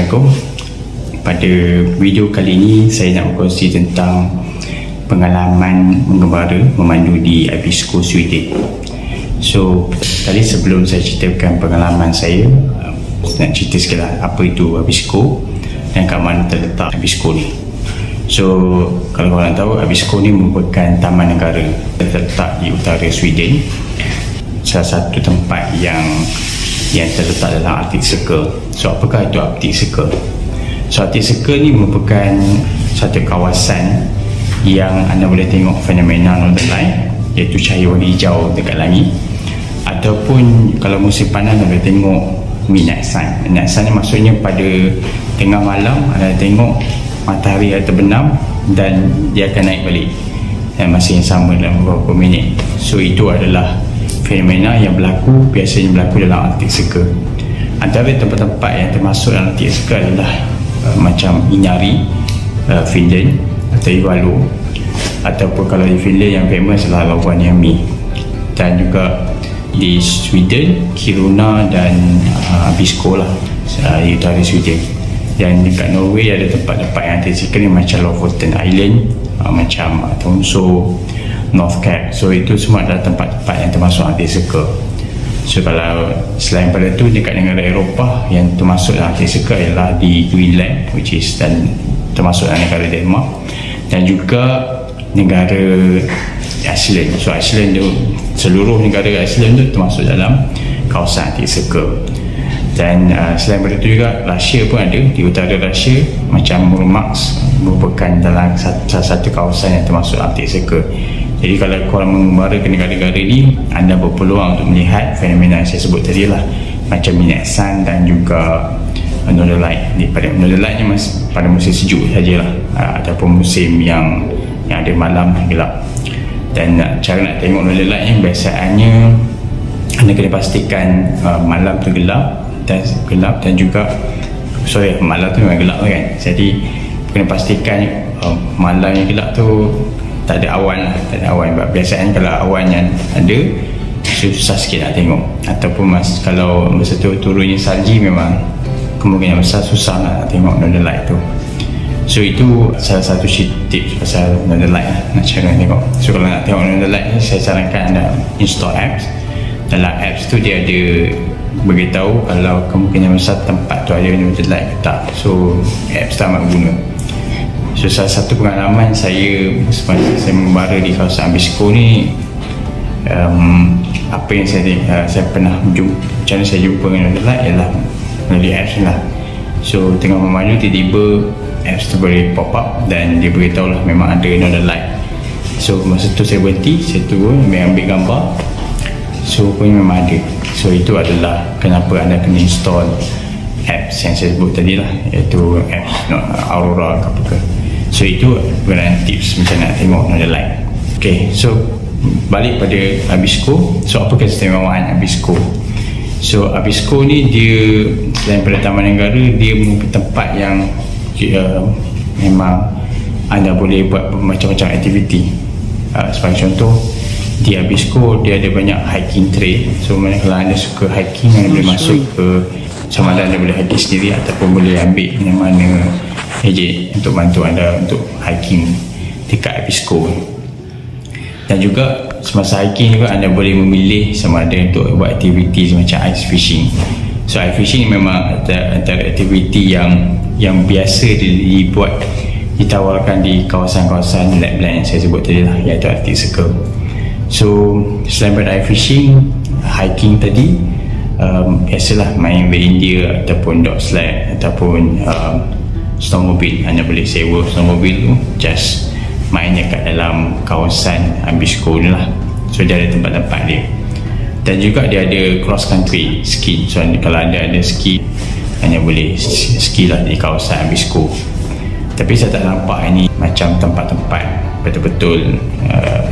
Assalamualaikum. Pada video kali ini saya nak berkongsi tentang pengalaman menggembara memandu di Abisko, Sweden. So tadi sebelum saya ceritakan pengalaman saya, nak cerita sikit lah apa itu Abisko dan kat mana terletak Abisko ni. So kalau korang tahu, Abisko ni merupakan taman negara yang terletak di utara Sweden, salah satu tempat yang terletak dalam Arctic Circle. So apakah itu Arctic Circle? So Arctic Circle ni merupakan satu kawasan yang anda boleh tengok fenomena Northern Light, iaitu cahaya warna hijau dekat langit, ataupun kalau musim panas anda boleh tengok midnight sun. Midnight sun ni maksudnya pada tengah malam anda tengok matahari terbenam dan dia akan naik balik dan masa yang sama dalam beberapa minit. So itu adalah fenomena yang biasanya berlaku dalam Arctic Circle. Antara tempat-tempat yang termasuk dalam Arctic Circle adalah macam Inari, Finland atau Ivalo, ataupun kalau di Finland yang famous adalah Rovaniemi, dan juga di Sweden Kiruna dan Abisko lah, di utara Sweden. Dan dekat Norway ada tempat-tempat yang Arctic Circle ni macam Lofoten Island, macam Tromsø, North Cap. So itu semua adalah tempat-tempat yang termasuk Arctic Circle. So kalau selain pada tu, dekat negara Eropah yang termasuk dalam Arctic Circle ialah di Greenland, which is dan termasuk dalam negara Denmark, dan juga negara Iceland. So Iceland tu, seluruh negara Iceland tu termasuk dalam kawasan Arctic Circle. Dan selain pada itu juga Rusia pun ada, di utara Rusia macam Murmansk merupakan dalam salah satu kawasan yang termasuk Arctic Circle. Jadi kalau korang mengembara ke negara-negara ni, anda berpeluang untuk melihat fenomena yang saya sebut tadi lah, macam midnight sun dan juga Northern Light. Pada Northern Light ni pada musim sejuk sajalah, ataupun musim yang ada malam gelap. Dan cara nak tengok Northern Light ni biasanya anda kena pastikan malam tu gelap dan juga malam tu memang gelap kan. Jadi kena pastikan malam yang gelap tu tak ada awan lah, biasanya kalau awan yang ada susah sikit nak tengok, ataupun kalau masa tu turunnya salji, memang kemungkinan besar susah nak tengok Northern Light tu. So itu salah satu tips pasal Northern Light lah, nak cara nak tengok. So kalau nak tengok Northern Light ni, saya sarankan anda install apps. Dalam apps tu dia ada beritahu kalau kemungkinan besar tempat tu ada Northern Light ke tak. So apps tu amat guna. So salah satu pengalaman saya semasa saya membara di kawasan Abisko ni, apa yang saya pernah macam mana saya jumpa dengan Northern Light ialah melalui apps lah. So tengah memandu, tiba-tiba apps tu boleh pop up dan dia beritahu lah memang ada Northern Light. So masa tu saya berhenti, saya turun, ambil gambar. So pun memang ada. So itu adalah kenapa anda kena install apps yang saya sebut tadi lah, iaitu apps Aurora ke apa ke. So itu gunakan tips macam nak tengok Northern Light. Okay, so balik pada Abisko. So apa keistimewaan Abisko? So Abisko ni dia selain pada taman negara, dia merupakan tempat yang memang anda boleh buat macam-macam aktiviti. Sebagai contoh, di Abisko dia ada banyak hiking trail. So kalau anda suka hiking, anda boleh masuk ke, sama ada anda boleh hiking sendiri ataupun boleh ambil yang mana ejek untuk bantu anda untuk hiking dekat Abisko. Dan juga semasa hiking juga anda boleh memilih sama ada untuk buat aktiviti macam ice fishing. So ice fishing memang antara aktiviti yang biasa ditawarkan di kawasan-kawasan lapland yang saya sebut tadi lah, iaitu Arctic Circle. So selain pada ice fishing, hiking tadi, biasalah main reindeer ataupun dog sled ataupun snowmobile. Anda boleh sewa snowmobile tu, just main dekat dalam kawasan Abisko ni lah. So dia ada tempat-tempat dia. Dan juga dia ada cross country ski. So kalau anda ada ski, hanya boleh ski lah di kawasan Abisko. Tapi saya tak nampak ini macam tempat-tempat betul-betul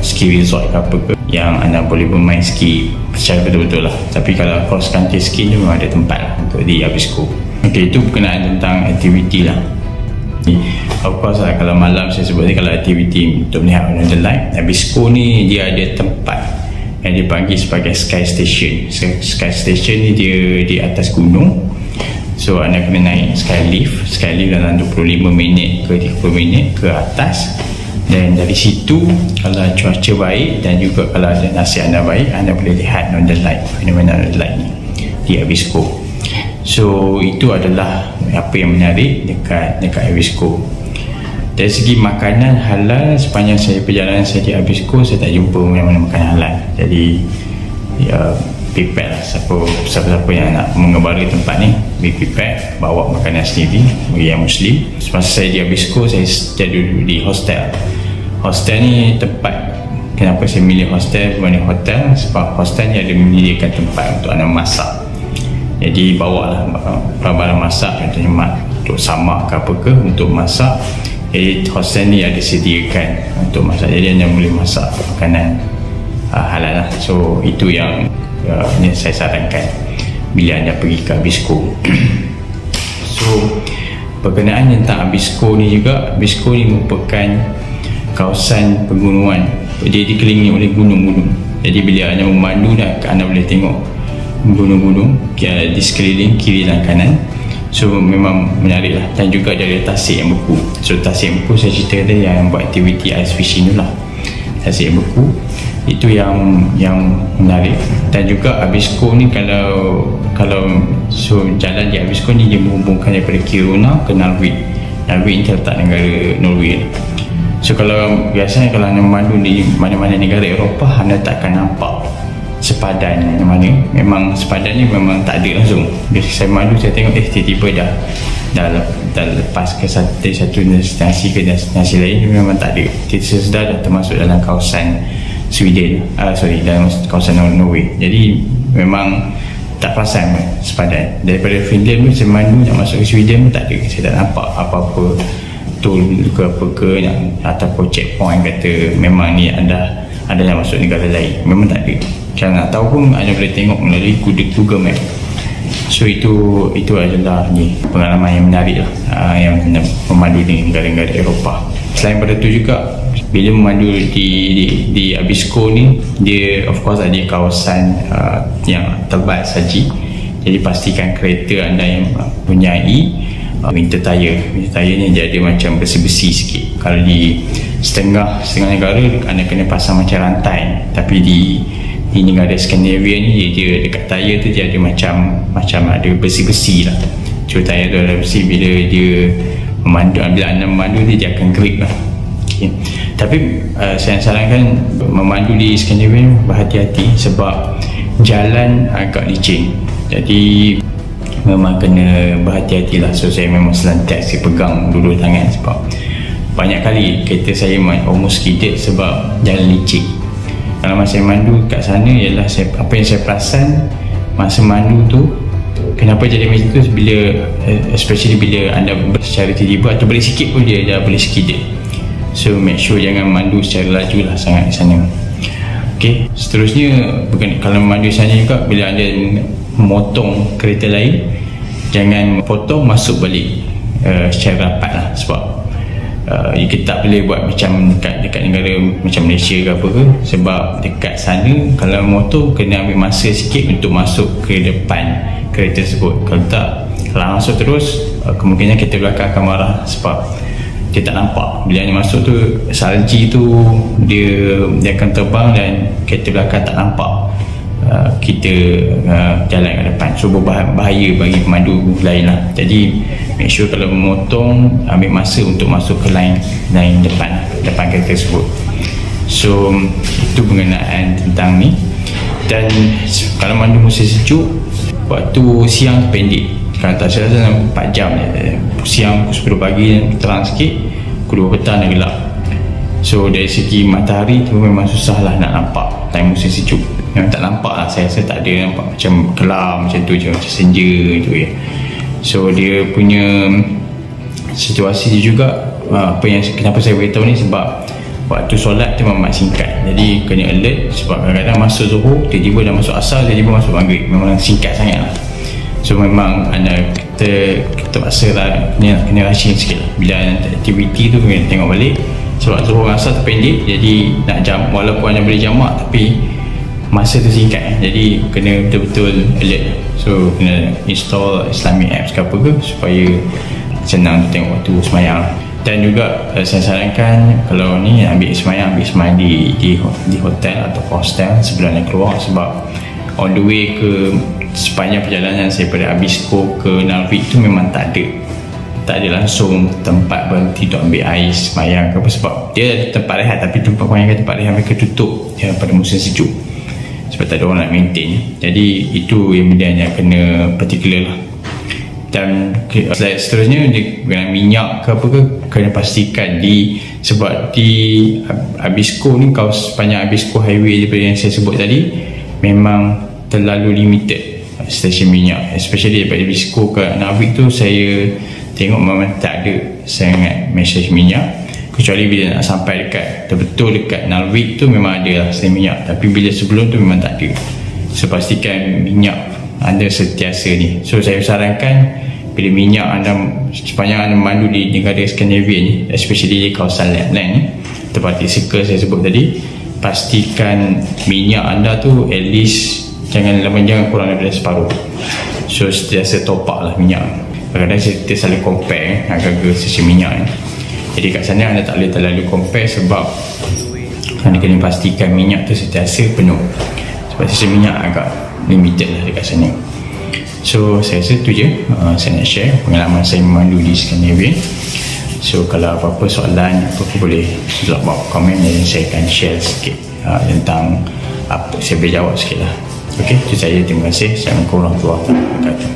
ski resort ke apa ke yang anda boleh bermain ski secara betul-betul lah. Tapi kalau cross country ski tu memang ada tempat lah untuk di Abisko. Okay, itu berkenaan tentang aktiviti lah. Of course lah, kalau malam saya sebut ni, kalau aktiviti untuk melihat Northern Light, Abisko ni dia ada tempat yang dipanggil sebagai Sky Station. Sky Station ni dia di atas gunung So anda kena naik skylift dalam 25 minit ke 30 minit ke atas, dan dari situ kalau cuaca baik dan juga kalau ada nasib anda baik, anda boleh lihat Northern Light, fenomena Northern Light ni di Abisko. So itu adalah apa yang menarik dekat Abisko. Dari segi makanan halal, sepanjang saya perjalanan saya di Abisko, saya tak jumpa mana-mana makanan halal. Jadi prepare lah, siapa-siapa yang nak mengembara tempat ni, be prepared, bawa makanan sendiri bagi yang Muslim. Semasa saya di Abisko, saya duduk di hostel. Hostel ni tempat, kenapa saya milih hostel berbanding hotel, sebab hostel ni ada menyediakan tempat untuk anda masak. Jadi bawa lah barang masak, contohnya untuk samak ke apa ke untuk masak. Jadi hostel ni ada sediakan untuk masak, jadi anda boleh masak makanan halal lah. So itu yang saya sarankan bila anda pergi ke Abisko. So berkenaan tentang Abisko ni juga, Abisko ni merupakan kawasan pegunungan, dia dikelilingi oleh gunung-gunung. Jadi bila anda memandu anda boleh tengok gunung-gunung di sekeliling kiri dan kanan. So memang menarik lah. Dan juga dari tasik yang beku. So tasik yang beku saya cerita tadi yang buat aktiviti ice fishing tu lah, tasik yang beku itu yang menarik. Dan juga Abisko ni kalau so jalan di Abisko ni dia menghubungkan daripada Kiruna ke Narvik. Narvik ni terletak negara Norway. So kalau biasanya kalau anda memandu di mana-mana negara Eropah, anda tak akan nampak sepadan yang mana. Memang sepadan ni memang tak ada langsung. Bila saya mandu, saya tengok tiba-tiba dah lepas ke satu destinasi ke destinasi lain, memang tak ada. Kita sedar dah termasuk dalam kawasan Sweden, dalam kawasan Norway. Jadi memang tak perasan sepadan. Daripada Finland pun saya mandu nak masuk ke Sweden pun tak ada, saya tak nampak apa-apa tol ke apa ke ataupun checkpoint kata memang ni anda nak masuk negara lain. Memang tak ada. Kalau nak tahu pun anda boleh tengok melalui Google Map. So itu adalah pengalaman yang menarik lah, yang memandu di negara-negara Eropah. Selain pada tu juga, bila memandu di Abisko ni, dia of course ada kawasan yang tebal saji. Jadi pastikan kereta anda yang mempunyai winter tire ni dia ada macam besi-besi sikit. Kalau di setengah negara anda kena pasang macam rantai, tapi di negara Scandinavia ni dia dekat tayar tu dia ada macam ada besi-besi lah. So tayar tu ada besi, bila dia memandu, bila anda memandu dia akan grip lah. Okay. Tapi saya sarankan memandu di Scandinavia berhati-hati sebab jalan agak licin. Jadi memang kena berhati-hati lah. So saya memang selantiasa pegang dua tangan sebab banyak kali kereta saya almost skidded sebab jalan licin. Kalau masa saya mandu kat sana ialah apa yang saya perasan masa mandu tu, kenapa jadi macam tu, especially bila anda secara tiba-tiba atau boleh sikit pun dia dah boleh skidded. So make sure jangan mandu secara laju lah sangat di sana. Okay, seterusnya kalau mandu di sana juga, bila anda memotong kereta lain, jangan potong masuk balik secara rapat lah. Sebab kita tak boleh buat macam dekat negara macam Malaysia ke apa ke, sebab dekat sana kalau motor kena ambil masa sikit untuk masuk ke depan kereta tersebut. Kalau masuk terus, kemungkinan kereta belakang akan marah sebab dia tak nampak. Bila dia masuk tu, salji tu dia akan terbang dan kereta belakang tak nampak kita jalan ke depan. So bahaya bagi pemandu lain lah. Jadi make sure kalau memotong, ambil masa untuk masuk ke line depan kereta tersebut. So itu pengenaan tentang ni. Dan kalau mandu musim sejuk, waktu siang pendek, kalau tak salah dalam 4 jam siang pukul 10 pagi terang sikit, pukul 2 petang dah gelap. So dari segi matahari tu memang susah lah nak nampak time musim sejuk. Memang tak nampak lah, saya rasa tak ada nampak macam kelam macam tu je, macam senja tu ya. So dia punya situasi juga, kenapa saya beritahu ni, sebab waktu solat tu memang singkat. Jadi kena alert sebab kadang-kadang masuk Zuhur, tiba-tiba dah masuk Asar, tiba-tiba masuk Maghrib. Memang singkat sangat lah. So memang kita paksa lah, kena rushing sikit lah. Bila aktiviti tu kena tengok balik, sebab Zuhur Asar terpendek, jadi nak walaupun anda boleh jamak tapi masa tu singkat, jadi kena betul-betul alert. So kena install Islamic apps ke apa ke supaya senang untuk tengok waktu semayang. Dan juga saya sarankan kalau ni ambil semayang di hotel atau hostel sebelum nak keluar, sebab on the way ke sepanjang perjalanan saya daripada Abisko ke Narvik tu memang tak ada langsung tempat berhenti untuk ambil air semayang ke apa, sebab dia ada tempat rehat, tapi tempat kebanyakan tempat rehat mereka tutup pada musim sejuk sebab tak ada orang nak maintain. Jadi itu yang benda yang kena particular lah. Dan seterusnya dengan minyak ke apa ke, kena pastikan sebab di Abisko ni, kalau sepanjang Abisko highway yang saya sebut tadi memang terlalu limited stesen minyak, especially daripada Abisko ke Narvik tu saya tengok memang tak ada sangat stesen minyak, kecuali bila nak sampai betul dekat Narvik tu memang ada lah stesen minyak, tapi bila sebelum tu memang tak ada. So pastikan minyak anda sentiasa ni. So saya sarankan bila minyak anda sepanjang anda memandu di negara Skandinavia ni, especially di kawasan Lapland ni, tempat circle saya sebut tadi, pastikan minyak anda tu at least jangan kurang daripada separuh. So sentiasa top up lah minyak. Kadang-kadang kita selalu compare harga stesen minyak ni. Jadi kat sana anda tak boleh terlalu compare sebab anda kena pastikan minyak tu sentiasa penuh, sebab stesen minyak agak limited lah dekat sana. So saya rasa tu je saya nak share pengalaman saya memandu di Skandinavia. So kalau apa-apa soalan apa-apa boleh drop box komen dan saya akan share sikit tentang apa saya boleh jawab sikit lah. Ok, itu saja. Terima kasih. Assalamualaikum warahmatullahi wabarakatuh.